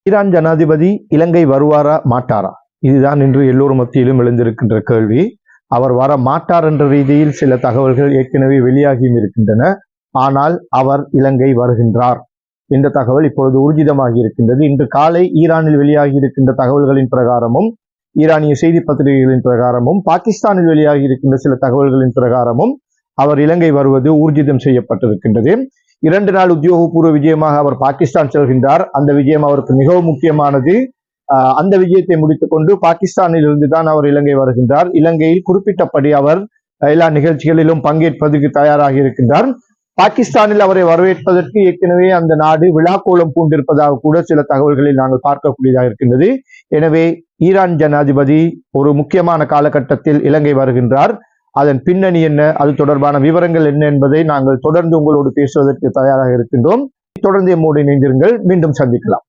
Iran ஜனாதிபதி இலங்கை வருவாரா மாட்டாரா? இதுதான் இன்று எல்லோரும் மத்தியிலும் எழுந்திருக்கின்ற கேள்வி. அவர் வர மாட்டார் என்ற ரீதியில் சில தகவல்கள் ஏற்கனவே வெளியாகியும் இருக்கின்றன. ஆனால் அவர் இலங்கை வருகின்றார் என்ற தகவல் இப்பொழுது ஊர்ஜிதமாகி இருக்கின்றது. இன்று காலை ஈரானில் வெளியாகி இருக்கின்ற தகவல்களின் பிரகாரமும், ஈரானிய செய்தி பத்திரிகைகளின் பிரகாரமும், பாகிஸ்தானில் வெளியாகி இருக்கின்ற சில தகவல்களின் பிரகாரமும் அவர் இலங்கை வருவது ஊர்ஜிதம் செய்யப்பட்டிருக்கின்றது. 2 நாள் உத்தியோகபூர்வ விஜயமாக அவர் பாகிஸ்தான் செல்கின்றார். அந்த விஜயம் அவருக்கு மிகவும் முக்கியமானது. அந்த விஜயத்தை முடித்துக் கொண்டு பாகிஸ்தானில் இருந்துதான் அவர் இலங்கை வருகின்றார். இலங்கையில் குறிப்பிட்டபடி அவர் எல்லா நிகழ்ச்சிகளிலும் பங்கேற்பதற்கு தயாராக இருக்கின்றார். பாகிஸ்தானில் அவரை வரவேற்பதற்கு ஏற்கனவே அந்த நாடு விழாக்கோலம் பூண்டிருப்பதாக கூட சில தகவல்களில் நாங்கள் பார்க்கக்கூடியதாக இருக்கின்றது. எனவே ஈரான் ஜனாதிபதி ஒரு முக்கியமான காலகட்டத்தில் இலங்கை வருகின்றார். அதன் பின்னணி என்ன, அது தொடர்பான விவரங்கள் என்ன என்பதை நாங்கள் தொடர்ந்து உங்களோடு பேசுவதற்கு தயாராக இருக்கின்றோம். தொடர்ந்து எம்மோடு இணைந்திருங்கள். மீண்டும் சந்திக்கலாம்.